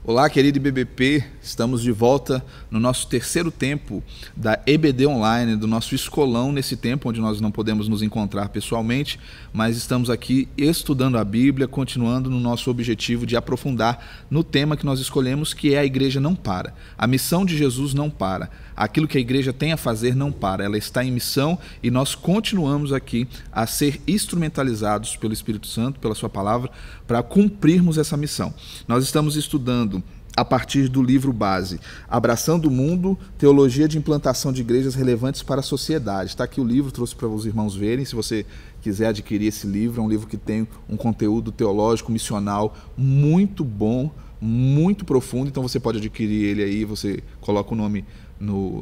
Olá, querido IBBP, estamos de volta no nosso terceiro tempo da EBD Online, do nosso escolão, nesse tempo onde nós não podemos nos encontrar pessoalmente, mas estamos aqui estudando a Bíblia, continuando no nosso objetivo de aprofundar no tema que nós escolhemos, que é a igreja não para. A missão de Jesus não para. Aquilo que a igreja tem a fazer não para. Ela está em missão e nós continuamos aqui a ser instrumentalizados pelo Espírito Santo, pela sua palavra, para cumprirmos essa missão. Nós estamos estudando a partir do livro base, Abraçando o Mundo, Teologia de Implantação de Igrejas Relevantes para a Sociedade. Está aqui o livro, trouxe para os irmãos verem, se você quiser adquirir esse livro, é um livro que tem um conteúdo teológico, missional, muito bom, muito profundo, então você pode adquirir ele aí, você coloca o nome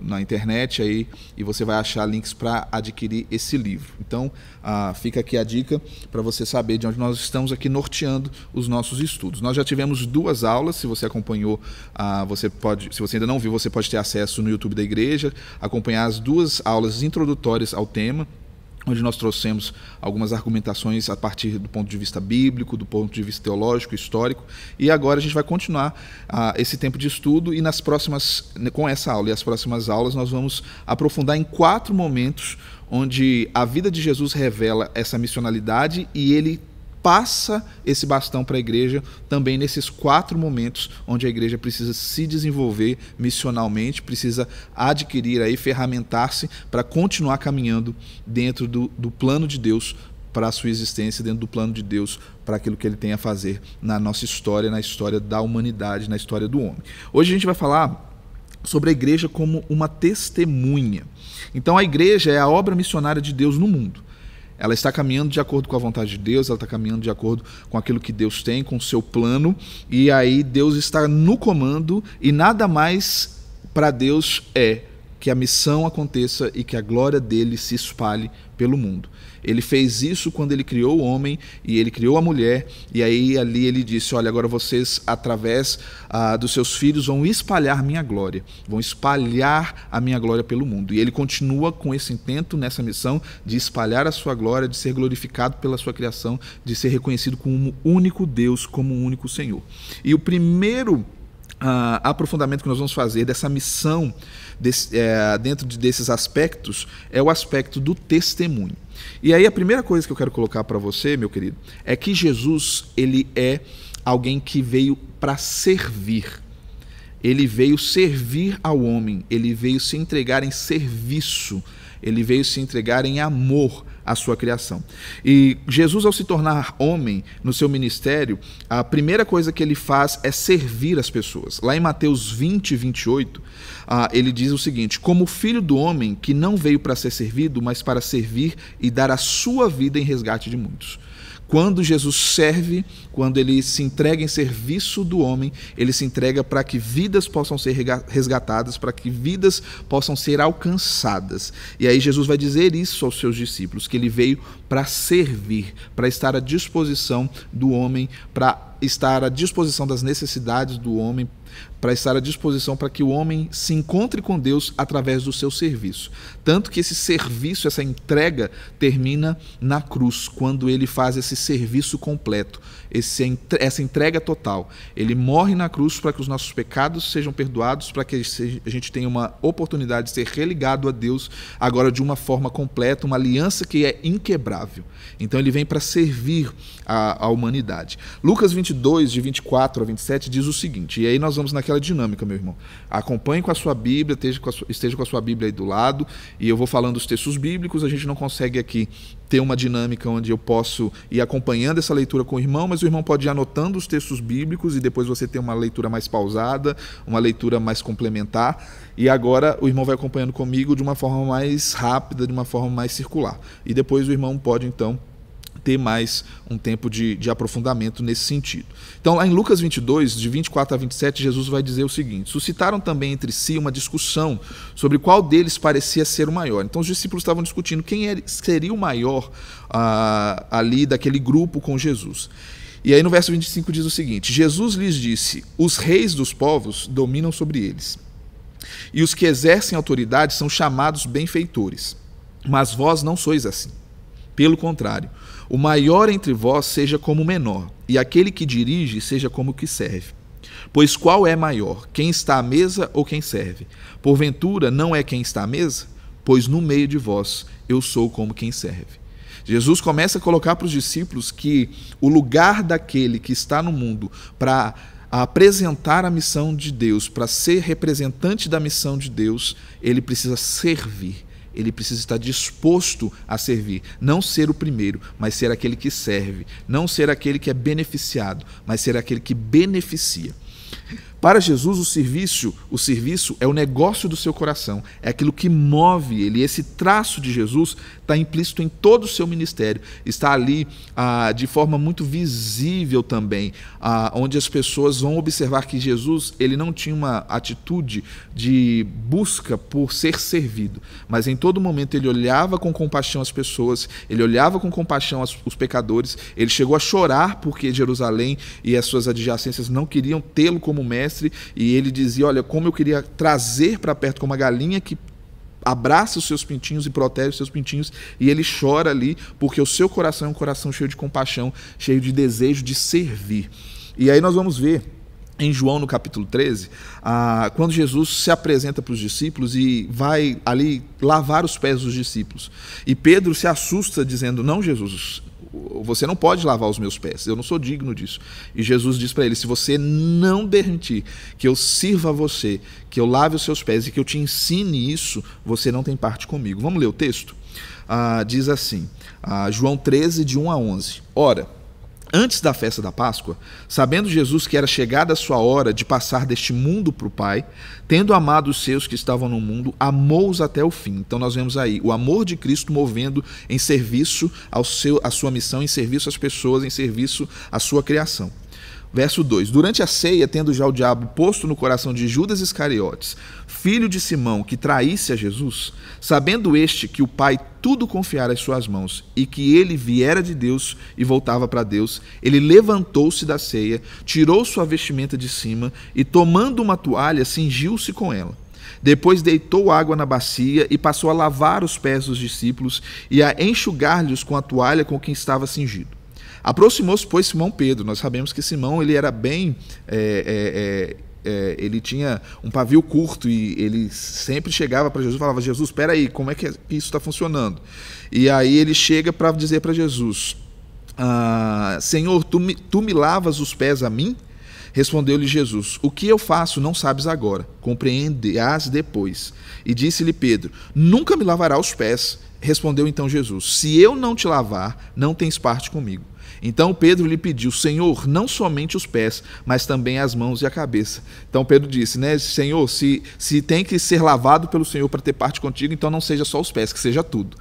na internet aí e você vai achar links para adquirir esse livro. Então fica aqui a dica para você saber de onde nós estamos aqui norteando os nossos estudos. Nós já tivemos 2 aulas, se você acompanhou, você pode, se você ainda não viu, você pode ter acesso no YouTube da igreja, acompanhar as 2 aulas introdutórias ao tema, onde nós trouxemos algumas argumentações a partir do ponto de vista bíblico, do ponto de vista teológico, histórico, e agora a gente vai continuar esse tempo de estudo e com essa aula e as próximas aulas nós vamos aprofundar em 4 momentos onde a vida de Jesus revela essa missionalidade e ele passa esse bastão para a igreja também nesses 4 momentos onde a igreja precisa se desenvolver missionalmente, precisa adquirir aí, ferramentar-se para continuar caminhando dentro do plano de Deus para a sua existência, dentro do plano de Deus para aquilo que ele tem a fazer na nossa história, na história da humanidade, na história do homem. Hoje a gente vai falar sobre a igreja como uma testemunha. Então a igreja é a obra missionária de Deus no mundo. Ela está caminhando de acordo com a vontade de Deus, ela está caminhando de acordo com aquilo que Deus tem, com o seu plano, e aí Deus está no comando e nada mais para Deus é que a missão aconteça e que a glória dele se espalhe pelo mundo. Ele fez isso quando ele criou o homem e ele criou a mulher, e aí ali ele disse, olha, agora vocês através dos seus filhos vão espalhar minha glória, vão espalhar a minha glória pelo mundo. E ele continua com esse intento, nessa missão de espalhar a sua glória, de ser glorificado pela sua criação, de ser reconhecido como um único Deus, como um único Senhor. E o primeiro aprofundamento que nós vamos fazer dessa missão dentro desses aspectos é o aspecto do testemunho. E aí a primeira coisa que eu quero colocar para você, meu querido, é que Jesus, ele é alguém que veio para servir. Ele veio servir ao homem, ele veio se entregar em serviço, ele veio se entregar em amor à sua criação. E Jesus, ao se tornar homem no seu ministério, a primeira coisa que ele faz é servir as pessoas. Lá em Mateus 20, 28, ele diz o seguinte, como o filho do homem que não veio para ser servido, mas para servir e dar a sua vida em resgate de muitos. Quando Jesus serve, quando ele se entrega em serviço do homem, ele se entrega para que vidas possam ser resgatadas, para que vidas possam ser alcançadas. E aí Jesus vai dizer isso aos seus discípulos, que ele veio para servir, para estar à disposição do homem, para estar à disposição das necessidades do homem, para estar à disposição para que o homem se encontre com Deus através do seu serviço. Tanto que esse serviço, essa entrega, termina na cruz, quando ele faz esse serviço completo, essa entrega total. Ele morre na cruz para que os nossos pecados sejam perdoados, para que a gente tenha uma oportunidade de ser religado a Deus, agora de uma forma completa, uma aliança que é inquebrável. Então ele vem para servir a humanidade. Lucas 22, de 24 a 27, diz o seguinte, e aí nós vamos naquela dinâmica, meu irmão. Acompanhe com a sua Bíblia, esteja com a sua Bíblia aí do lado, e eu vou falando os textos bíblicos. A gente não consegue aqui ter uma dinâmica onde eu posso ir acompanhando essa leitura com o irmão, mas o irmão pode ir anotando os textos bíblicos e depois você ter uma leitura mais pausada, uma leitura mais complementar, e agora o irmão vai acompanhando comigo de uma forma mais rápida, de uma forma mais circular. E depois o irmão pode, então, ter mais um tempo de aprofundamento nesse sentido. Então, lá em Lucas 22, de 24 a 27, Jesus vai dizer o seguinte, suscitaram também entre si uma discussão sobre qual deles parecia ser o maior. Então, os discípulos estavam discutindo quem seria o maior ali daquele grupo com Jesus. E aí no verso 25 diz o seguinte, Jesus lhes disse, os reis dos povos dominam sobre eles, e os que exercem autoridade são chamados benfeitores, mas vós não sois assim. Pelo contrário, o maior entre vós seja como o menor, e aquele que dirige seja como o que serve. Pois qual é maior, quem está à mesa ou quem serve? Porventura não é quem está à mesa? Pois no meio de vós eu sou como quem serve. Jesus começa a colocar para os discípulos que o lugar daquele que está no mundo para apresentar a missão de Deus, para ser representante da missão de Deus, ele precisa servir. Ele precisa estar disposto a servir, não ser o primeiro, mas ser aquele que serve, não ser aquele que é beneficiado, mas ser aquele que beneficia. Para Jesus, o serviço é o negócio do seu coração, é aquilo que move ele. Esse traço de Jesus está implícito em todo o seu ministério, está ali de forma muito visível também, onde as pessoas vão observar que Jesus ele não tinha uma atitude de busca por ser servido, mas em todo momento ele olhava com compaixão as pessoas, ele olhava com compaixão os pecadores, ele chegou a chorar porque Jerusalém e as suas adjacências não queriam tê-lo como mestre, e ele dizia, olha, como eu queria trazer para perto como uma galinha que abraça os seus pintinhos e protege os seus pintinhos, e ele chora ali porque o seu coração é um coração cheio de compaixão, cheio de desejo de servir. E aí nós vamos ver em João no capítulo 13, quando Jesus se apresenta para os discípulos e vai ali lavar os pés dos discípulos, e Pedro se assusta dizendo, não, Jesus, você não pode lavar os meus pés, eu não sou digno disso. E Jesus diz para ele, se você não permitir que eu sirva a você, que eu lave os seus pés e que eu te ensine isso, você não tem parte comigo. Vamos ler o texto? Diz assim, João 13, de 1 a 11. Ora, antes da festa da Páscoa, sabendo Jesus que era chegada a sua hora de passar deste mundo para o Pai, tendo amado os seus que estavam no mundo, amou-os até o fim. Então nós vemos aí o amor de Cristo movendo em serviço à sua missão, em serviço às pessoas, em serviço à sua criação. Verso 2. Durante a ceia, tendo já o diabo posto no coração de Judas Iscariotes, filho de Simão, que traísse a Jesus, sabendo este que o Pai tudo confiara às suas mãos e que ele viera de Deus e voltava para Deus, ele levantou-se da ceia, tirou sua vestimenta de cima e, tomando uma toalha, cingiu-se com ela. Depois deitou água na bacia e passou a lavar os pés dos discípulos e a enxugar-lhes com a toalha com que estava cingido. Aproximou-se, pois, Simão Pedro. Nós sabemos que Simão ele era bem... ele tinha um pavio curto e ele sempre chegava para Jesus e falava, Jesus, espera aí, como é que isso está funcionando? E aí ele chega para dizer para Jesus, Senhor, tu me lavas os pés a mim? Respondeu-lhe Jesus, o que eu faço não sabes agora, compreenderás depois. E disse-lhe Pedro, nunca me lavará os pés. Respondeu então Jesus, se eu não te lavar, não tens parte comigo. Então Pedro lhe pediu, Senhor, não somente os pés, mas também as mãos e a cabeça. Então Pedro disse, Senhor, se tem que ser lavado pelo Senhor para ter parte contigo, então não seja só os pés, que seja tudo.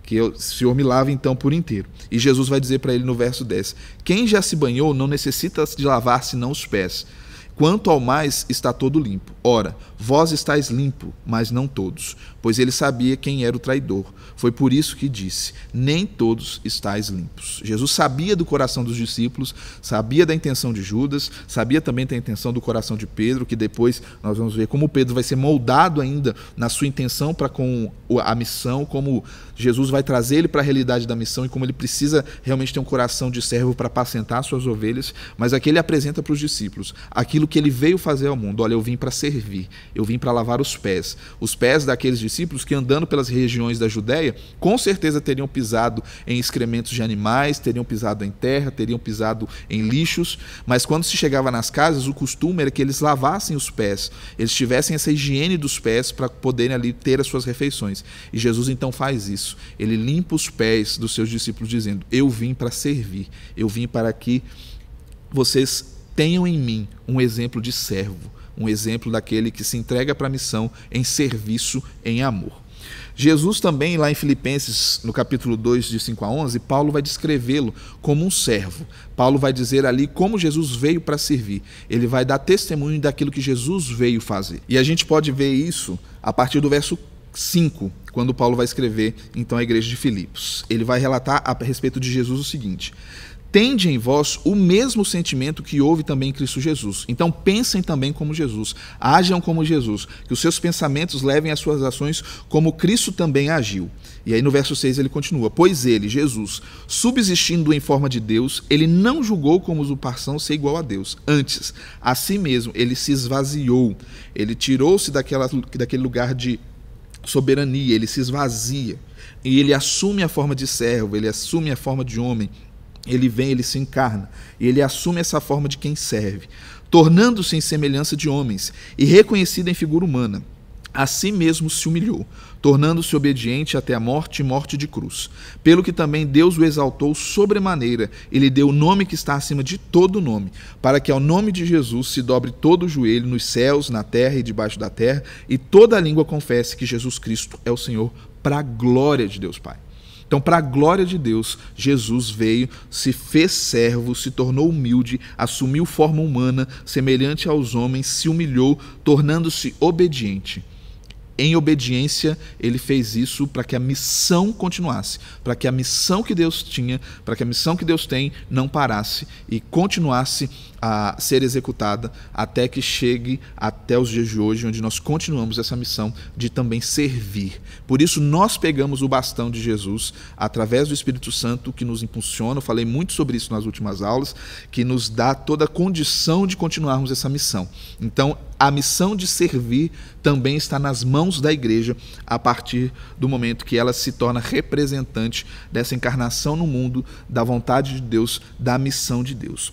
Que o Senhor me lave então por inteiro. E Jesus vai dizer para ele no verso 10, quem já se banhou não necessita de lavar senão os pés. Quanto ao mais, está todo limpo. Ora, vós estáis limpo, mas não todos, pois ele sabia quem era o traidor. Foi por isso que disse, nem todos estáis limpos. Jesus sabia do coração dos discípulos, sabia da intenção de Judas, sabia também da intenção do coração de Pedro, que depois nós vamos ver como Pedro vai ser moldado ainda na sua intenção para com a missão, como Jesus vai trazer ele para a realidade da missão e como ele precisa realmente ter um coração de servo para apacentar suas ovelhas, mas aqui ele apresenta para os discípulos aquilo que ele veio fazer ao mundo. Olha, eu vim para servir, eu vim para lavar os pés daqueles discípulos que andando pelas regiões da Judéia, com certeza teriam pisado em excrementos de animais, teriam pisado em terra, teriam pisado em lixos, mas quando se chegava nas casas, o costume era que eles lavassem os pés, eles tivessem essa higiene dos pés para poderem ali ter as suas refeições. E Jesus então faz isso, ele limpa os pés dos seus discípulos dizendo, eu vim para servir, eu vim para que vocês tenham em mim um exemplo de servo, um exemplo daquele que se entrega para a missão em serviço, em amor. Jesus também, lá em Filipenses, no capítulo 2, de 5 a 11, Paulo vai descrevê-lo como um servo. Paulo vai dizer ali como Jesus veio para servir. Ele vai dar testemunho daquilo que Jesus veio fazer. E a gente pode ver isso a partir do verso 5, quando Paulo vai escrever, então, a igreja de Filipos. Ele vai relatar a respeito de Jesus o seguinte, tende em vós o mesmo sentimento que houve também em Cristo Jesus. Então pensem também como Jesus, ajam como Jesus, que os seus pensamentos levem as suas ações como Cristo também agiu. E aí no verso 6 ele continua: pois ele, Jesus, subsistindo em forma de Deus, ele não julgou como usurpação ser igual a Deus. Antes, a si mesmo, ele se esvaziou, ele tirou-se daquele lugar de soberania, ele se esvazia, e ele assume a forma de servo, ele assume a forma de homem. Ele vem, ele se encarna, e ele assume essa forma de quem serve, tornando-se em semelhança de homens, e reconhecido em figura humana. A si mesmo se humilhou, tornando-se obediente até a morte e morte de cruz. Pelo que também Deus o exaltou sobremaneira, e lhe deu o nome que está acima de todo nome, para que ao nome de Jesus se dobre todo o joelho nos céus, na terra e debaixo da terra, e toda a língua confesse que Jesus Cristo é o Senhor, para a glória de Deus Pai. Então, para a glória de Deus, Jesus veio, se fez servo, se tornou humilde, assumiu forma humana, semelhante aos homens, se humilhou, tornando-se obediente. Em obediência, ele fez isso para que a missão continuasse, para que a missão que Deus tinha, para que a missão que Deus tem não parasse e continuasse a ser executada até que chegue até os dias de hoje, onde nós continuamos essa missão de também servir. Por isso nós pegamos o bastão de Jesus através do Espírito Santo que nos impulsiona. Eu falei muito sobre isso nas últimas aulas, que nos dá toda a condição de continuarmos essa missão. Então a missão de servir também está nas mãos da igreja a partir do momento que ela se torna representante dessa encarnação no mundo, da vontade de Deus, da missão de Deus.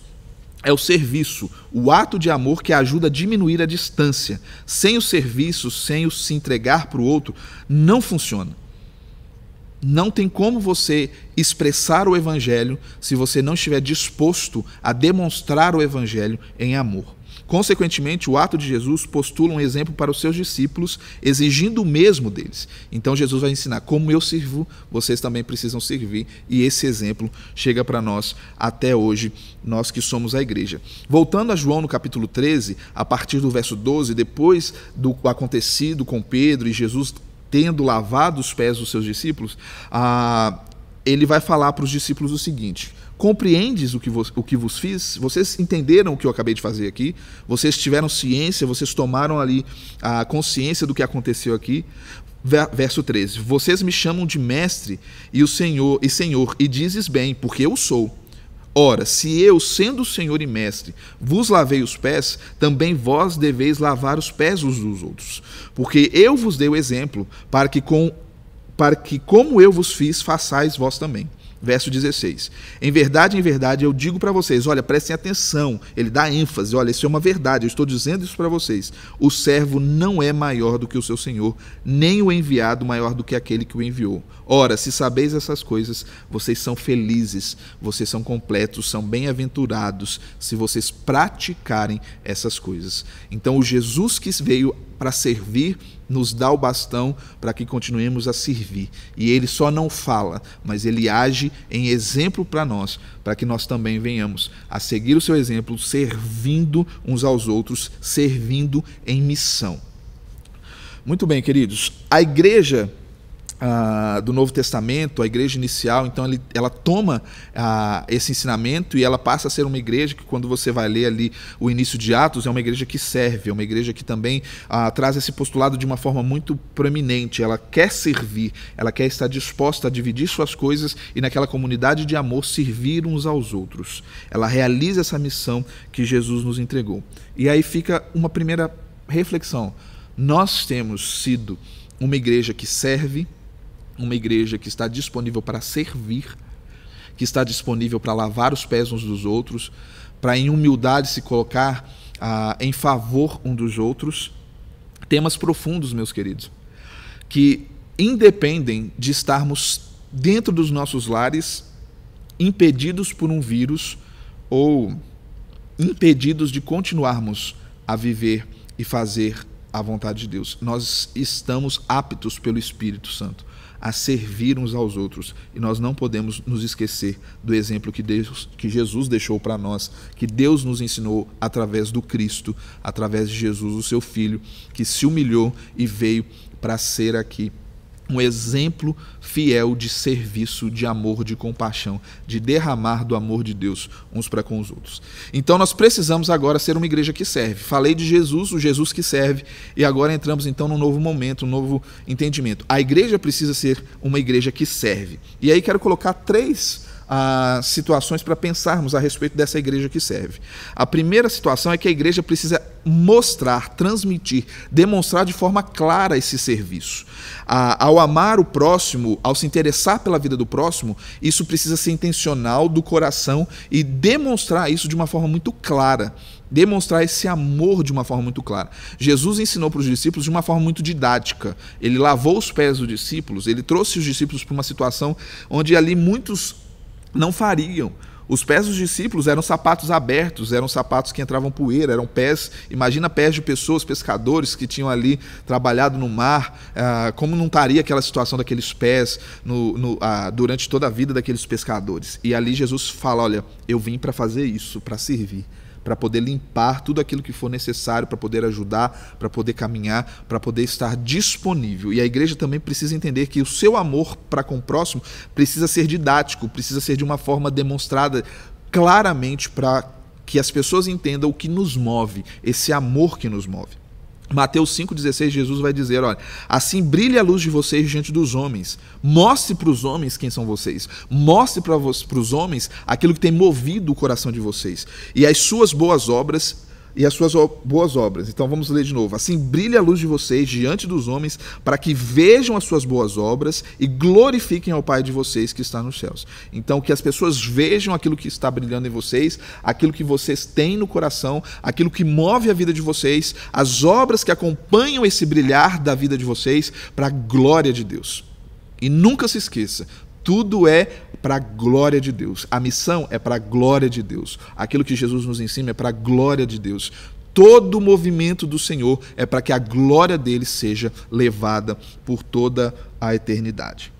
É o serviço, o ato de amor que ajuda a diminuir a distância. Sem o serviço, sem o se entregar para o outro, não funciona. Não tem como você expressar o Evangelho se você não estiver disposto a demonstrar o Evangelho em amor. Consequentemente, o ato de Jesus postula um exemplo para os seus discípulos, exigindo o mesmo deles. Então Jesus vai ensinar: como eu sirvo, vocês também precisam servir. E esse exemplo chega para nós até hoje, nós que somos a igreja. Voltando a João no capítulo 13, a partir do verso 12, depois do acontecido com Pedro e Jesus tendo lavado os pés dos seus discípulos, ele vai falar para os discípulos o seguinte: compreendes o que vos fiz? Vocês entenderam o que eu acabei de fazer aqui? Vocês tiveram ciência, vocês tomaram ali a consciência do que aconteceu aqui? Verso 13: vocês me chamam de mestre e Senhor, e dizes bem, porque eu sou. Ora, se eu, sendo Senhor e mestre, vos lavei os pés, também vós deveis lavar os pés uns dos outros. Porque eu vos dei o exemplo, para que como eu vos fiz, façais vós também. Verso 16: em verdade, eu digo para vocês, olha, prestem atenção, ele dá ênfase, olha, isso é uma verdade, eu estou dizendo isso para vocês: o servo não é maior do que o seu senhor, nem o enviado maior do que aquele que o enviou. Ora, se sabeis essas coisas, vocês são felizes, vocês são completos, são bem-aventurados, se vocês praticarem essas coisas. Então o Jesus que veio para servir, nos dá o bastão para que continuemos a servir. E ele só não fala, mas ele age em exemplo para nós, para que nós também venhamos a seguir o seu exemplo, servindo uns aos outros, servindo em missão. Muito bem, queridos. A igreja do Novo Testamento, a igreja inicial, então ela toma esse ensinamento e ela passa a ser uma igreja que, quando você vai ler ali o início de Atos, é uma igreja que serve, é uma igreja que também traz esse postulado de uma forma muito proeminente. Ela quer servir, ela quer estar disposta a dividir suas coisas e, naquela comunidade de amor, servir uns aos outros. Ela realiza essa missão que Jesus nos entregou. E aí fica uma primeira reflexão: nós temos sido uma igreja que serve, uma igreja que está disponível para servir, que está disponível para lavar os pés uns dos outros, para em humildade se colocar em favor um dos outros. Temas profundos, meus queridos, que independem de estarmos dentro dos nossos lares, impedidos por um vírus ou impedidos de continuarmos a viver e fazer a vontade de Deus. Nós estamos aptos pelo Espírito Santo a servir uns aos outros, e nós não podemos nos esquecer do exemplo que Jesus deixou para nós, que Deus nos ensinou através do Cristo, através de Jesus, o seu Filho, que se humilhou e veio para ser aqui um exemplo fiel de serviço, de amor, de compaixão, de derramar do amor de Deus uns para com os outros. Então nós precisamos agora ser uma igreja que serve. Falei de Jesus, o Jesus que serve, e agora entramos então num novo momento, um novo entendimento. A igreja precisa ser uma igreja que serve. E aí quero colocar três situações para pensarmos a respeito dessa igreja que serve. A primeira situação é que a igreja precisa mostrar, transmitir, demonstrar de forma clara esse serviço. Ao amar o próximo, ao se interessar pela vida do próximo, isso precisa ser intencional do coração e demonstrar isso de uma forma muito clara. Demonstrar esse amor de uma forma muito clara. Jesus ensinou para os discípulos de uma forma muito didática. Ele lavou os pés dos discípulos, ele trouxe os discípulos para uma situação onde ali muitos não fariam. Os pés dos discípulos eram sapatos abertos, eram sapatos que entravam poeira, eram pés, imagina pés de pessoas, pescadores que tinham ali trabalhado no mar, como não estaria aquela situação daqueles pés durante toda a vida daqueles pescadores. E ali Jesus fala, olha, eu vim para fazer isso, para servir, para poder limpar tudo aquilo que for necessário, para poder ajudar, para poder caminhar, para poder estar disponível. E a igreja também precisa entender que o seu amor para com o próximo precisa ser didático, precisa ser de uma forma demonstrada claramente para que as pessoas entendam o que nos move, esse amor que nos move. Mateus 5,16, Jesus vai dizer, olha, assim brilhe a luz de vocês diante dos homens, mostre para os homens quem são vocês, mostre para os homens aquilo que tem movido o coração de vocês, e as suas boas obras, Então vamos ler de novo. Assim brilhe a luz de vocês diante dos homens, para que vejam as suas boas obras e glorifiquem ao Pai de vocês que está nos céus. Então que as pessoas vejam aquilo que está brilhando em vocês, aquilo que vocês têm no coração, aquilo que move a vida de vocês, as obras que acompanham esse brilhar da vida de vocês, para a glória de Deus. E nunca se esqueça, tudo é para a glória de Deus. A missão é para a glória de Deus. Aquilo que Jesus nos ensina é para a glória de Deus. Todo o movimento do Senhor é para que a glória dele seja levada por toda a eternidade.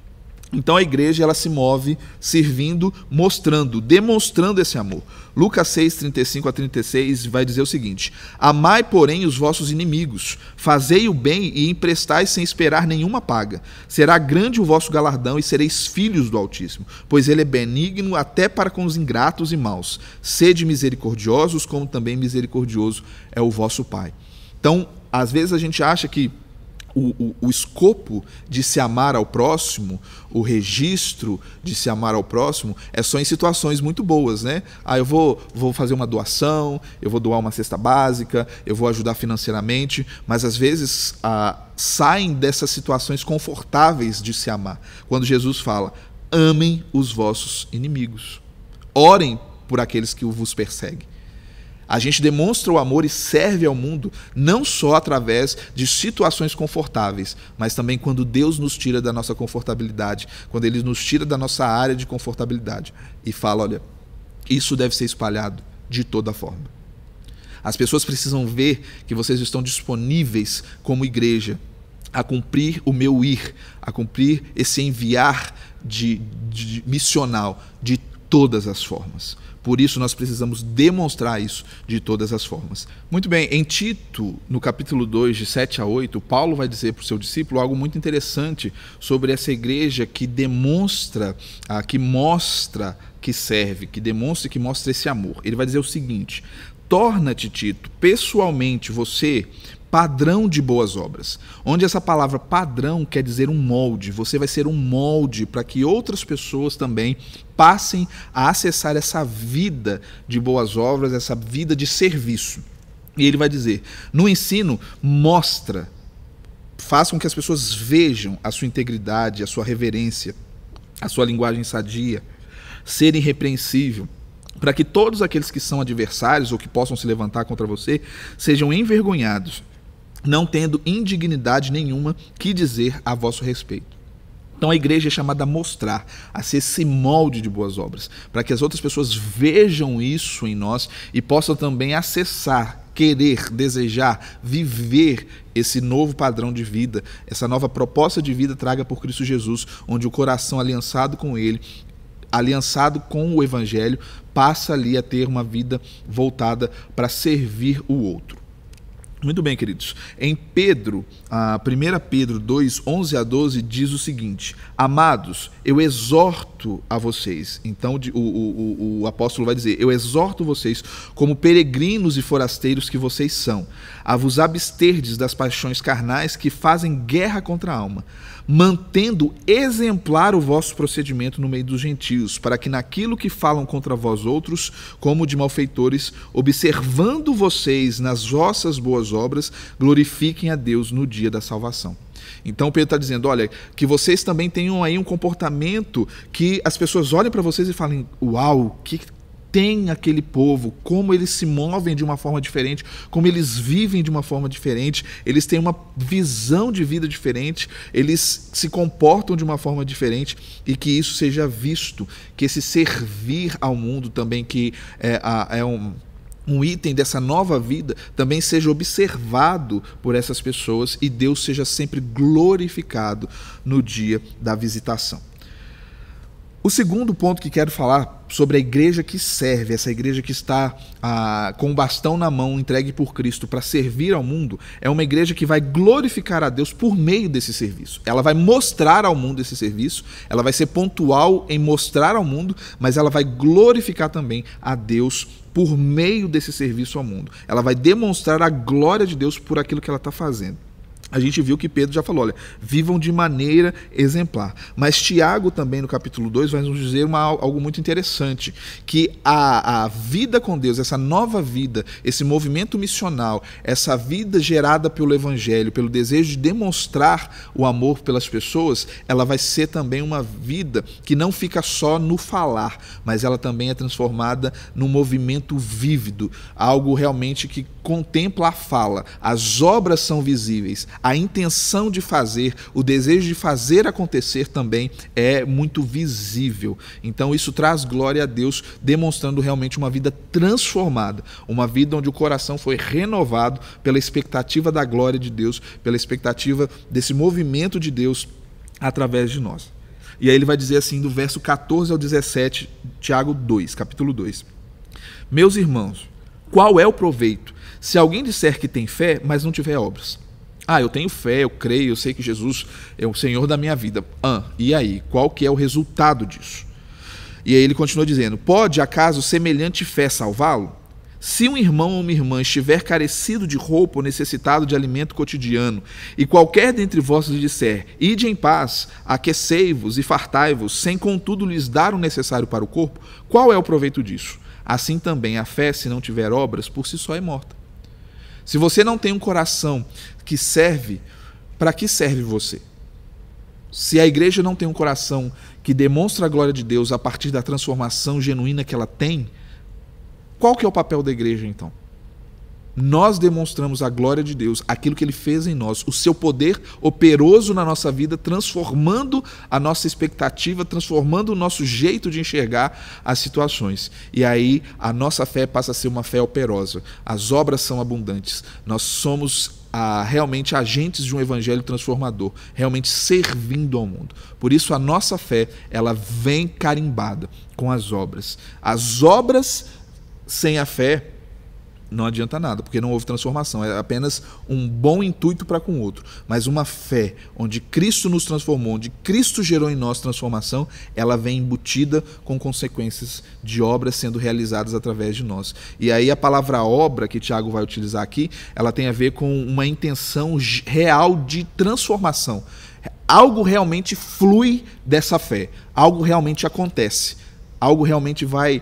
Então a igreja ela se move servindo, mostrando, demonstrando esse amor. Lucas 6, 35 a 36 vai dizer o seguinte: amai, porém, os vossos inimigos, fazei o bem e emprestai sem esperar nenhuma paga. Será grande o vosso galardão e sereis filhos do Altíssimo, pois ele é benigno até para com os ingratos e maus. Sede misericordiosos, como também misericordioso é o vosso Pai. Então, às vezes a gente acha que o escopo de se amar ao próximo, o registro de se amar ao próximo é só em situações muito boas, né? Eu vou fazer uma doação, eu vou doar uma cesta básica, eu vou ajudar financeiramente, mas às vezes saem dessas situações confortáveis de se amar. Quando Jesus fala, amem os vossos inimigos, orem por aqueles que vos perseguem. A gente demonstra o amor e serve ao mundo não só através de situações confortáveis, mas também quando Deus nos tira da nossa confortabilidade, quando Ele nos tira da nossa área de confortabilidade e fala, olha, isso deve ser espalhado de toda forma. As pessoas precisam ver que vocês estão disponíveis como igreja a cumprir o meu ir, a cumprir esse enviar de missional de todas as formas. Por isso nós precisamos demonstrar isso de todas as formas. Muito bem, em Tito, no capítulo 2, de 7 a 8, Paulo vai dizer para o seu discípulo algo muito interessante sobre essa igreja que demonstra, que mostra que serve, que demonstra e que mostra esse amor. Ele vai dizer o seguinte: torna-te, Tito, pessoalmente você padrão de boas obras, onde essa palavra padrão quer dizer um molde. Você vai ser um molde para que outras pessoas também passem a acessar essa vida de boas obras, essa vida de serviço. E ele vai dizer, no ensino, faz com que as pessoas vejam a sua integridade, a sua reverência, a sua linguagem sadia, ser irrepreensível, para que todos aqueles que são adversários ou que possam se levantar contra você sejam envergonhados, não tendo indignidade nenhuma que dizer a vosso respeito. Então a igreja é chamada a mostrar, a ser esse molde de boas obras, para que as outras pessoas vejam isso em nós e possam também acessar, querer, desejar, viver esse novo padrão de vida, essa nova proposta de vida traga por Cristo Jesus, onde o coração aliançado com Ele, aliançado com o Evangelho, passa ali a ter uma vida voltada para servir o outro. Muito bem, queridos. Em Pedro, 1 Pedro 2, 11 a 12, diz o seguinte: amados, eu exorto a vocês. Então o apóstolo vai dizer: eu exorto vocês, como peregrinos e forasteiros que vocês são, a vos absterdes das paixões carnais que fazem guerra contra a alma, mantendo exemplar o vosso procedimento no meio dos gentios, para que naquilo que falam contra vós outros, como de malfeitores, observando vocês nas vossas boas obras, glorifiquem a Deus no dia da salvação. Então Pedro está dizendo, olha, que vocês também tenham aí um comportamento que as pessoas olhem para vocês e falem, uau, que tem aquele povo, como eles se movem de uma forma diferente, como eles vivem de uma forma diferente, eles têm uma visão de vida diferente, eles se comportam de uma forma diferente, e que isso seja visto, que esse servir ao mundo também, que é um item dessa nova vida, também seja observado por essas pessoas e Deus seja sempre glorificado no dia da visitação. O segundo ponto que quero falar sobre a igreja que serve, essa igreja que está com o bastão na mão, entregue por Cristo para servir ao mundo, é uma igreja que vai glorificar a Deus por meio desse serviço. Ela vai mostrar ao mundo esse serviço, ela vai ser pontual em mostrar ao mundo, mas ela vai glorificar também a Deus por meio desse serviço ao mundo. Ela vai demonstrar a glória de Deus por aquilo que ela está fazendo. A gente viu que Pedro já falou, olha, vivam de maneira exemplar. Mas Tiago também, no capítulo 2, vai nos dizer algo muito interessante, que a vida com Deus, essa nova vida, esse movimento missional, essa vida gerada pelo Evangelho, pelo desejo de demonstrar o amor pelas pessoas, ela vai ser também uma vida que não fica só no falar, mas ela também é transformada num movimento vívido, algo realmente que contempla a fala, as obras são visíveis, a intenção de fazer, o desejo de fazer acontecer também é muito visível. Então isso traz glória a Deus, demonstrando realmente uma vida transformada, uma vida onde o coração foi renovado pela expectativa da glória de Deus, pela expectativa desse movimento de Deus através de nós. E aí ele vai dizer assim, do verso 14 ao 17, Tiago 2, capítulo 2. Meus irmãos, qual é o proveito se alguém disser que tem fé, mas não tiver obras? Eu tenho fé, eu creio, eu sei que Jesus é o Senhor da minha vida. E aí, qual que é o resultado disso? E aí ele continua dizendo, pode acaso semelhante fé salvá-lo? Se um irmão ou uma irmã estiver carecido de roupa ou necessitado de alimento cotidiano, e qualquer dentre vós lhe disser, ide em paz, aquecei-vos e fartai-vos, sem contudo lhes dar o necessário para o corpo, qual é o proveito disso? Assim também a fé, se não tiver obras, por si só é morta. Se você não tem um coração que serve, para que serve você? Se a igreja não tem um coração que demonstra a glória de Deus a partir da transformação genuína que ela tem, qual que é o papel da igreja então? Nós demonstramos a glória de Deus, aquilo que Ele fez em nós, o seu poder operoso na nossa vida, transformando a nossa expectativa, transformando o nosso jeito de enxergar as situações. E aí a nossa fé passa a ser uma fé operosa, as obras são abundantes, nós somos realmente agentes de um evangelho transformador, realmente servindo ao mundo. Por isso a nossa fé, ela vem carimbada com as obras. As obras sem a fé não adianta nada, porque não houve transformação, é apenas um bom intuito para com o outro. Mas uma fé onde Cristo nos transformou, onde Cristo gerou em nós transformação, ela vem embutida com consequências de obras sendo realizadas através de nós. E aí a palavra obra que Tiago vai utilizar aqui, ela tem a ver com uma intenção real de transformação. Algo realmente flui dessa fé, algo realmente acontece. Algo realmente vai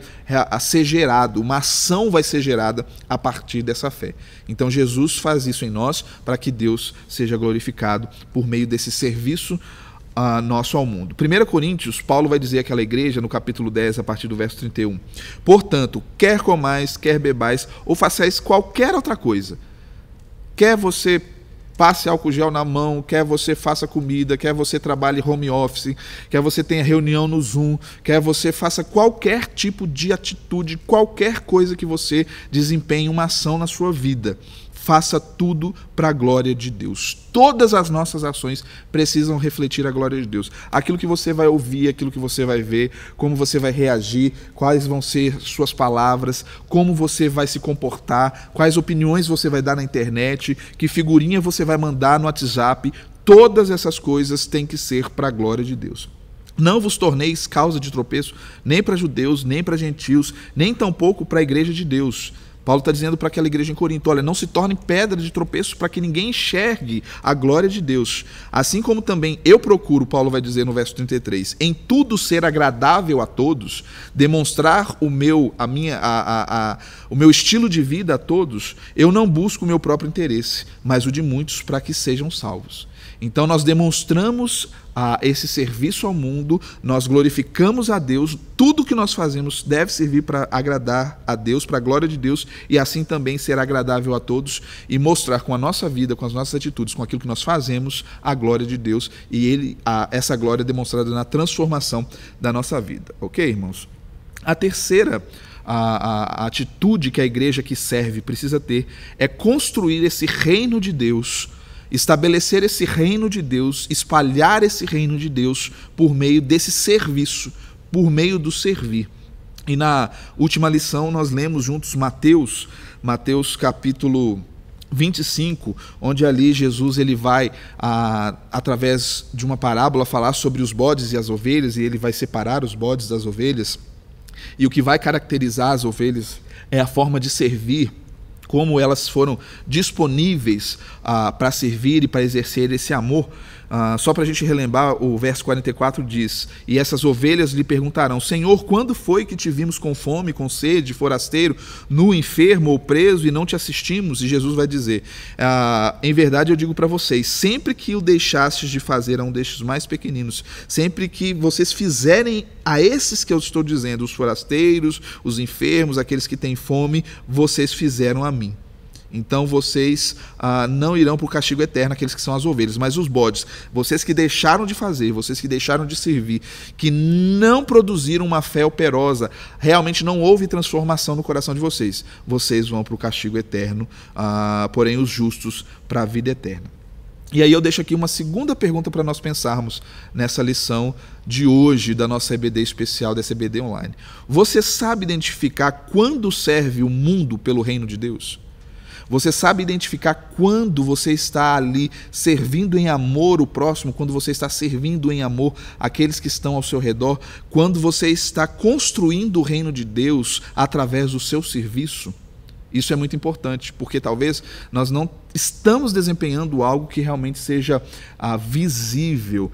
ser gerado, uma ação vai ser gerada a partir dessa fé. Então Jesus faz isso em nós para que Deus seja glorificado por meio desse serviço nosso ao mundo. 1 Coríntios, Paulo vai dizer àquela igreja, no capítulo 10, a partir do verso 31, portanto, quer comais, quer bebais, ou façais qualquer outra coisa, quer você passe álcool gel na mão, quer você faça comida, quer você trabalhe home office, quer você tenha reunião no Zoom, quer você faça qualquer tipo de atitude, qualquer coisa que você desempenhe uma ação na sua vida. faça tudo para a glória de Deus. Todas as nossas ações precisam refletir a glória de Deus. Aquilo que você vai ouvir, aquilo que você vai ver, como você vai reagir, quais vão ser suas palavras, como você vai se comportar, quais opiniões você vai dar na internet, que figurinha você vai mandar no WhatsApp, todas essas coisas têm que ser para a glória de Deus. Não vos torneis causa de tropeço, nem para judeus, nem para gentios, nem tampouco para a igreja de Deus. Paulo está dizendo para aquela igreja em Corinto, olha, não se tornem pedra de tropeço para que ninguém enxergue a glória de Deus. Assim como também eu procuro, Paulo vai dizer no verso 33, em tudo ser agradável a todos, demonstrar o meu estilo de vida a todos, eu não busco o meu próprio interesse, mas o de muitos para que sejam salvos. Então nós demonstramos esse serviço ao mundo, nós glorificamos a Deus, tudo que nós fazemos deve servir para agradar a Deus, para a glória de Deus, e assim também ser agradável a todos e mostrar com a nossa vida, com as nossas atitudes, com aquilo que nós fazemos, a glória de Deus, e essa glória é demonstrada na transformação da nossa vida. Ok, irmãos? A terceira a atitude que a igreja que serve precisa ter é construir esse reino de Deus, estabelecer esse reino de Deus, espalhar esse reino de Deus por meio desse serviço, por meio do servir. E na última lição nós lemos juntos Mateus capítulo 25, onde ali Jesus ele vai, através de uma parábola, falar sobre os bodes e as ovelhas, e ele vai separar os bodes das ovelhas. E o que vai caracterizar as ovelhas é a forma de servir, como elas foram disponíveis para servir e para exercer esse amor. Só para a gente relembrar, o verso 44 diz, e essas ovelhas lhe perguntarão, Senhor, quando foi que te vimos com fome, com sede, forasteiro, nu, enfermo ou preso e não te assistimos? E Jesus vai dizer, em verdade eu digo para vocês, sempre que o deixastes de fazer a um destes mais pequeninos, sempre que vocês fizerem a esses que eu estou dizendo, os forasteiros, os enfermos, aqueles que têm fome, vocês fizeram a mim. Então vocês não irão para o castigo eterno, aqueles que são as ovelhas, mas os bodes, vocês que deixaram de fazer, vocês que deixaram de servir, que não produziram uma fé operosa, realmente não houve transformação no coração de vocês, vocês vão para o castigo eterno, porém os justos para a vida eterna. E aí eu deixo aqui uma segunda pergunta para nós pensarmos nessa lição de hoje da nossa EBD especial, dessa EBD online. Você sabe identificar quando serve o mundo pelo reino de Deus? Você sabe identificar quando você está ali servindo em amor o próximo, quando você está servindo em amor aqueles que estão ao seu redor, quando você está construindo o reino de Deus através do seu serviço? Isso é muito importante, porque talvez nós não estamos desempenhando algo que realmente seja visível,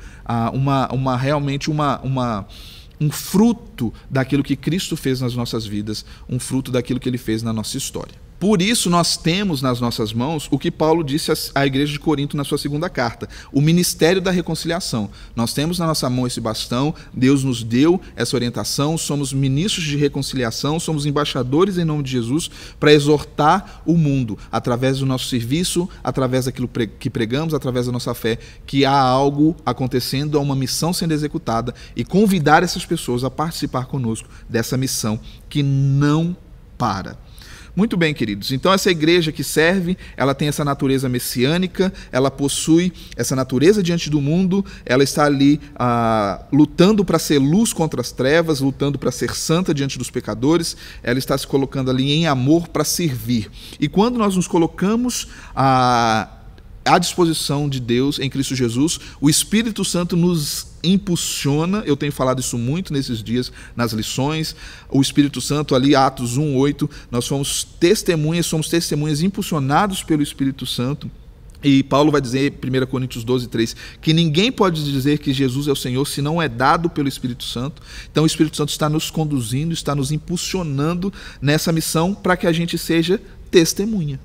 realmente um fruto daquilo que Cristo fez nas nossas vidas, um fruto daquilo que Ele fez na nossa história. Por isso nós temos nas nossas mãos o que Paulo disse à igreja de Corinto na sua segunda carta, o ministério da reconciliação. Nós temos na nossa mão esse bastão, Deus nos deu essa orientação, somos ministros de reconciliação, somos embaixadores em nome de Jesus para exortar o mundo, através do nosso serviço, através daquilo que pregamos, através da nossa fé, que há algo acontecendo, há uma missão sendo executada, e convidar essas pessoas a participar conosco dessa missão que não para. Muito bem, queridos. Então essa igreja que serve, ela tem essa natureza messiânica, ela possui essa natureza diante do mundo, ela está ali lutando para ser luz contra as trevas, lutando para ser santa diante dos pecadores, ela está se colocando ali em amor para servir. E quando nós nos colocamos à disposição de Deus em Cristo Jesus, o Espírito Santo nos impulsiona, eu tenho falado isso muito nesses dias nas lições, o Espírito Santo ali, Atos 1:8, nós somos testemunhas impulsionados pelo Espírito Santo, e Paulo vai dizer, 1 Coríntios 12:3, que ninguém pode dizer que Jesus é o Senhor se não é dado pelo Espírito Santo. Então o Espírito Santo está nos conduzindo, está nos impulsionando nessa missão para que a gente seja testemunha,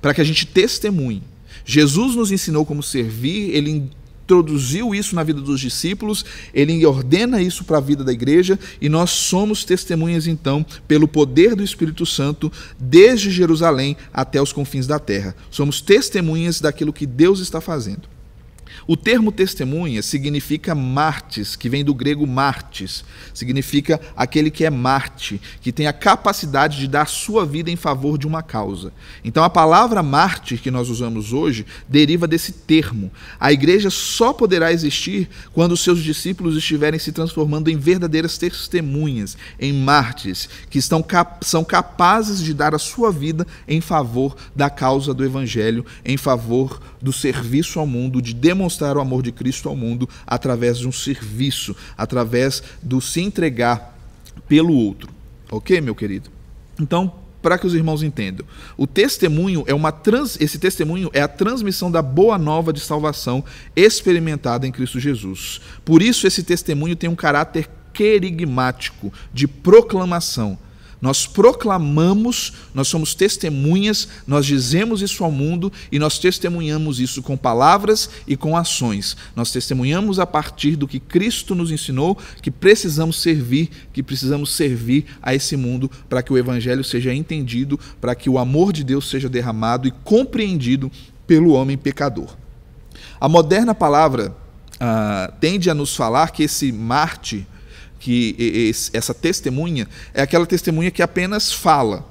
para que a gente testemunhe. Jesus nos ensinou como servir, Ele introduziu isso na vida dos discípulos, Ele ordena isso para a vida da igreja, e nós somos testemunhas então, pelo poder do Espírito Santo, desde Jerusalém até os confins da terra. Somos testemunhas daquilo que Deus está fazendo. O termo testemunha significa martis, que vem do grego martis, significa aquele que é mártir, que tem a capacidade de dar sua vida em favor de uma causa. Então a palavra mártir que nós usamos hoje deriva desse termo. A igreja só poderá existir quando os seus discípulos estiverem se transformando em verdadeiras testemunhas, em mártires, que são capazes de dar a sua vida em favor da causa do evangelho, em favor do serviço ao mundo, de demonstrar o amor de Cristo ao mundo através de um serviço, através do se entregar pelo outro. Ok, meu querido? Então, para que os irmãos entendam, o testemunho esse testemunho é a transmissão da boa nova de salvação experimentada em Cristo Jesus. Por isso, esse testemunho tem um caráter querigmático, de proclamação. Nós proclamamos, nós somos testemunhas, nós dizemos isso ao mundo e nós testemunhamos isso com palavras e com ações. Nós testemunhamos a partir do que Cristo nos ensinou, que precisamos servir a esse mundo para que o evangelho seja entendido, para que o amor de Deus seja derramado e compreendido pelo homem pecador. A moderna palavra tende a nos falar que esse mártir, que essa testemunha é aquela testemunha que apenas fala.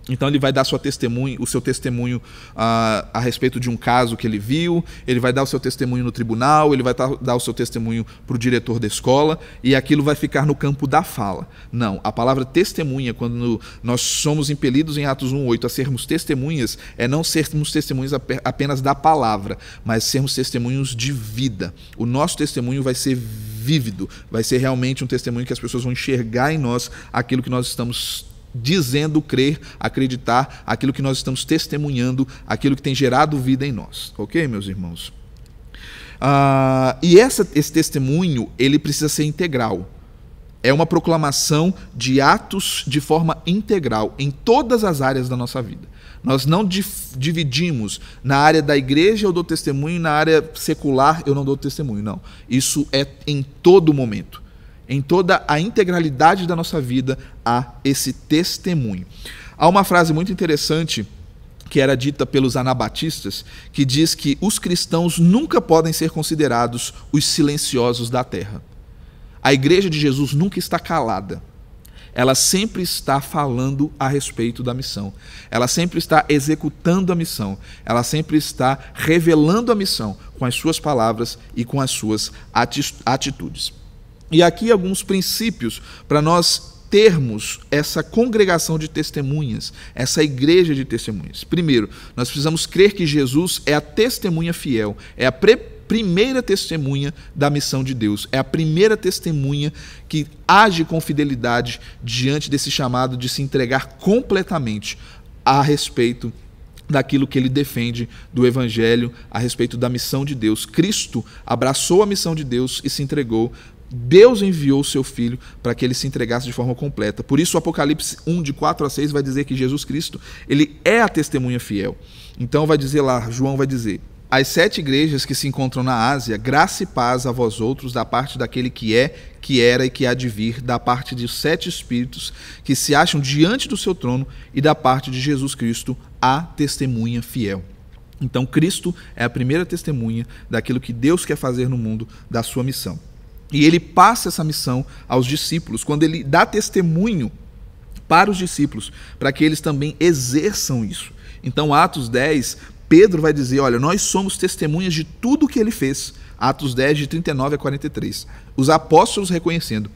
Então ele vai dar o seu testemunho a respeito de um caso que ele viu, ele vai dar o seu testemunho no tribunal, ele vai dar o seu testemunho para o diretor da escola, e aquilo vai ficar no campo da fala. Não, a palavra testemunha, quando nós somos impelidos em Atos 1:8 a sermos testemunhas, é não sermos testemunhas apenas da palavra, mas sermos testemunhos de vida. O nosso testemunho vai ser vívido, vai ser realmente um testemunho que as pessoas vão enxergar em nós aquilo que nós estamos dizendo, crer, acreditar, aquilo que nós estamos testemunhando, aquilo que tem gerado vida em nós. Ok, meus irmãos? Esse testemunho, ele precisa ser integral. É uma proclamação de atos de forma integral, em todas as áreas da nossa vida. Nós não dividimos na área da igreja eu dou testemunho, na área secular eu não dou testemunho. Não, isso é em todo momento. Em toda a integralidade da nossa vida há esse testemunho. Há uma frase muito interessante que era dita pelos anabatistas, que diz que os cristãos nunca podem ser considerados os silenciosos da terra. A igreja de Jesus nunca está calada. Ela sempre está falando a respeito da missão. Ela sempre está executando a missão. Ela sempre está revelando a missão com as suas palavras e com as suas atitudes. E aqui alguns princípios para nós termos essa congregação de testemunhas, essa igreja de testemunhas. Primeiro, nós precisamos crer que Jesus é a testemunha fiel, é a primeira testemunha da missão de Deus, é a primeira testemunha que age com fidelidade diante desse chamado de se entregar completamente a respeito daquilo que ele defende do evangelho, a respeito da missão de Deus. Cristo abraçou a missão de Deus e se entregou. Deus enviou o seu Filho para que ele se entregasse de forma completa. Por isso o Apocalipse 1, de 4 a 6, vai dizer que Jesus Cristo, ele é a testemunha fiel. Então vai dizer lá, João vai dizer: as 7 igrejas que se encontram na Ásia, graça e paz a vós outros, da parte daquele que é, que era e que há de vir, da parte dos 7 Espíritos que se acham diante do seu trono e da parte de Jesus Cristo, a testemunha fiel. Então Cristo é a primeira testemunha daquilo que Deus quer fazer no mundo, da sua missão. E ele passa essa missão aos discípulos, quando ele dá testemunho para os discípulos, para que eles também exerçam isso. Então, Atos 10, Pedro vai dizer, olha, nós somos testemunhas de tudo que ele fez. Atos 10, de 39 a 43. Os apóstolos reconhecendo,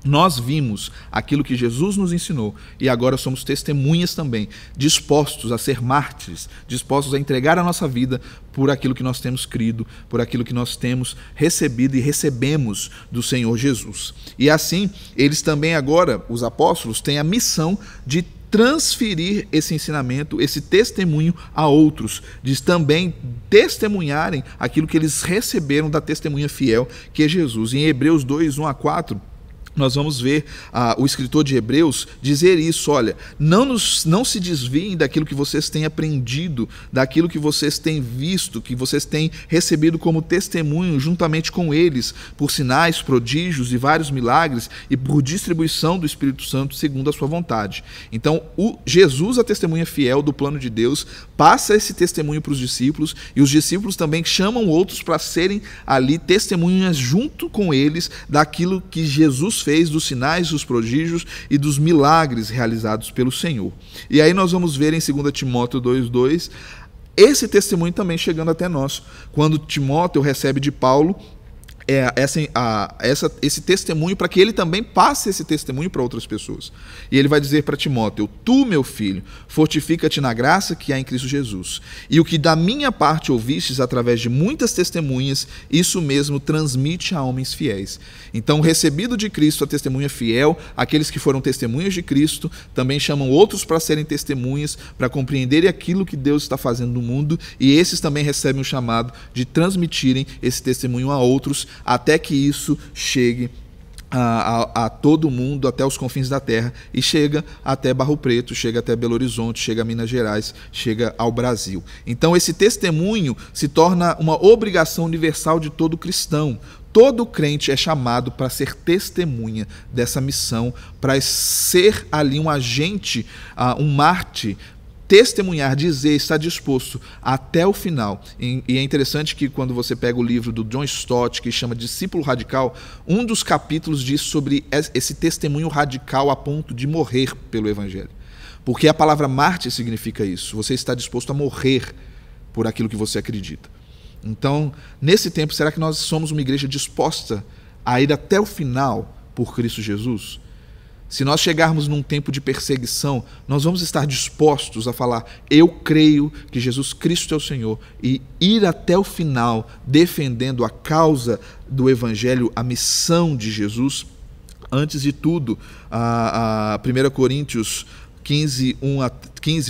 nós vimos aquilo que Jesus nos ensinou e agora somos testemunhas também, dispostos a ser mártires, dispostos a entregar a nossa vida por aquilo que nós temos crido, por aquilo que nós temos recebido e recebemos do Senhor Jesus. E assim, eles também agora, os apóstolos, têm a missão de transferir esse ensinamento, esse testemunho a outros, de também testemunharem aquilo que eles receberam da testemunha fiel, que é Jesus. Em Hebreus 2, 1 a 4, nós vamos ver o escritor de Hebreus dizer isso: olha, não se desviem daquilo que vocês têm aprendido, daquilo que vocês têm visto, que vocês têm recebido como testemunho juntamente com eles, por sinais, prodígios e vários milagres, e por distribuição do Espírito Santo segundo a sua vontade. Então, Jesus, a testemunha fiel do plano de Deus, passa esse testemunho para os discípulos, e os discípulos também chamam outros para serem ali testemunhas junto com eles daquilo que Jesus fez, dos sinais, dos prodígios e dos milagres realizados pelo Senhor. E aí nós vamos ver em 2 Timóteo 2,2 esse testemunho também chegando até nós, quando Timóteo recebe de Paulo esse testemunho, para que ele também passe esse testemunho para outras pessoas. E ele vai dizer para Timóteo: tu, meu filho, fortifica-te na graça que há em Cristo Jesus, e o que da minha parte ouvistes através de muitas testemunhas, isso mesmo transmite a homens fiéis. Então, recebido de Cristo a testemunha fiel, aqueles que foram testemunhas de Cristo também chamam outros para serem testemunhas, para compreenderem aquilo que Deus está fazendo no mundo, e esses também recebem o chamado de transmitirem esse testemunho a outros, até que isso chegue a todo mundo, até os confins da terra, e chega até Barro Preto, chega até Belo Horizonte, chega a Minas Gerais, chega ao Brasil. Então esse testemunho se torna uma obrigação universal de todo cristão. Todo crente é chamado para ser testemunha dessa missão, para ser ali um agente, um mártir, testemunhar, dizer, estar disposto até o final. E é interessante que quando você pega o livro do John Stott, que chama Discípulo Radical, um dos capítulos diz sobre esse testemunho radical a ponto de morrer pelo Evangelho. Porque a palavra mártir significa isso, você está disposto a morrer por aquilo que você acredita. Então, nesse tempo, será que nós somos uma igreja disposta a ir até o final por Cristo Jesus? Se nós chegarmos num tempo de perseguição, nós vamos estar dispostos a falar: eu creio que Jesus Cristo é o Senhor, e ir até o final defendendo a causa do Evangelho, a missão de Jesus? Antes de tudo, a 1 Coríntios 15,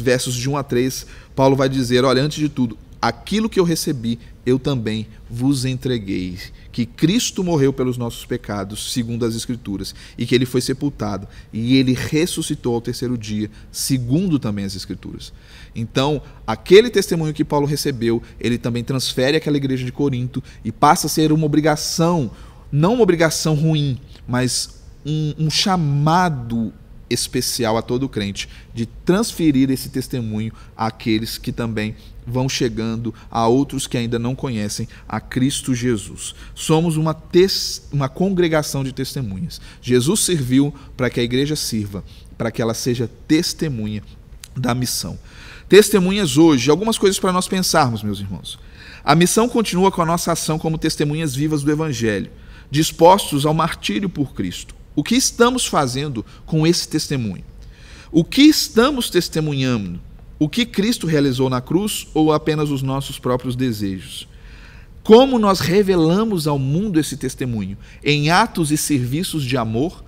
versos de 1 a 3, Paulo vai dizer: olha, antes de tudo, aquilo que eu recebi, eu também vos entreguei, que Cristo morreu pelos nossos pecados, segundo as Escrituras, e que ele foi sepultado, e ele ressuscitou ao terceiro dia, segundo também as Escrituras. Então, aquele testemunho que Paulo recebeu, ele também transfere àquela igreja de Corinto, e passa a ser uma obrigação, não uma obrigação ruim, mas um chamado especial a todo crente, de transferir esse testemunho àqueles que também vão chegando, a outros que ainda não conhecem a Cristo Jesus. Somos uma congregação de testemunhas. Jesus serviu para que a igreja sirva, para que ela seja testemunha da missão. Testemunhas hoje, algumas coisas para nós pensarmos, meus irmãos. A missão continua com a nossa ação como testemunhas vivas do Evangelho, dispostos ao martírio por Cristo. O que estamos fazendo com esse testemunho? O que estamos testemunhando? O que Cristo realizou na cruz ou apenas os nossos próprios desejos? Como nós revelamos ao mundo esse testemunho? Em atos e serviços de amor?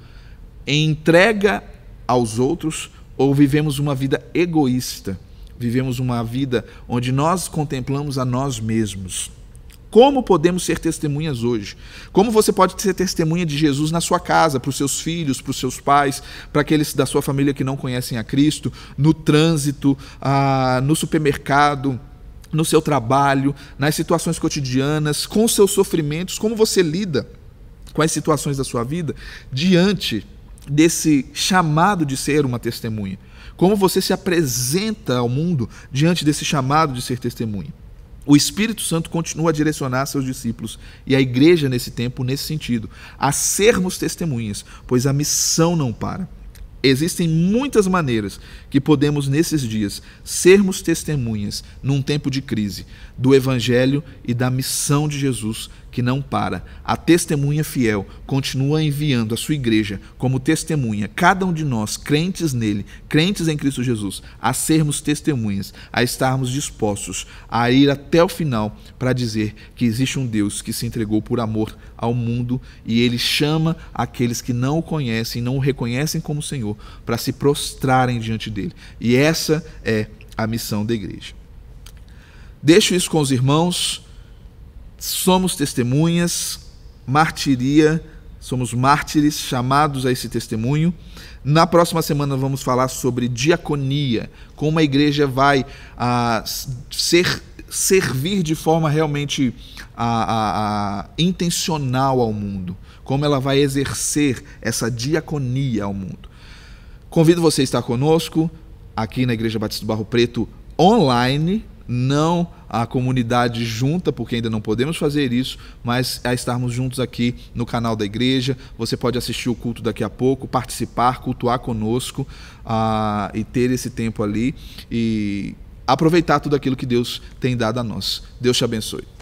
Em entrega aos outros? Ou vivemos uma vida egoísta? Vivemos uma vida onde nós contemplamos a nós mesmos? Como podemos ser testemunhas hoje? Como você pode ser testemunha de Jesus na sua casa, para os seus filhos, para os seus pais, para aqueles da sua família que não conhecem a Cristo, no trânsito, no supermercado, no seu trabalho, nas situações cotidianas, com os seus sofrimentos? Como você lida com as situações da sua vida diante desse chamado de ser uma testemunha? Como você se apresenta ao mundo diante desse chamado de ser testemunha? O Espírito Santo continua a direcionar seus discípulos e a igreja nesse tempo, nesse sentido, a sermos testemunhas, pois a missão não para. Existem muitas maneiras que podemos, nesses dias, sermos testemunhas, num tempo de crise, do Evangelho e da missão de Jesus, que não para. A testemunha fiel continua enviando a sua igreja como testemunha, cada um de nós, crentes nele, crentes em Cristo Jesus, a sermos testemunhas, a estarmos dispostos a ir até o final para dizer que existe um Deus que se entregou por amor ao mundo, e ele chama aqueles que não o conhecem, não o reconhecem como Senhor, para se prostrarem diante dele. E essa é a missão da igreja. Deixo isso com os irmãos. Somos testemunhas, martiria, somos mártires chamados a esse testemunho. Na próxima semana vamos falar sobre diaconia, como a igreja vai servir de forma realmente intencional ao mundo, como ela vai exercer essa diaconia ao mundo. Convido você a estar conosco aqui na Igreja Batista do Barro Preto online, não a comunidade junta, porque ainda não podemos fazer isso, mas a estarmos juntos aqui no canal da igreja. Você pode assistir o culto daqui a pouco, participar, cultuar conosco e ter esse tempo ali e aproveitar tudo aquilo que Deus tem dado a nós. Deus te abençoe.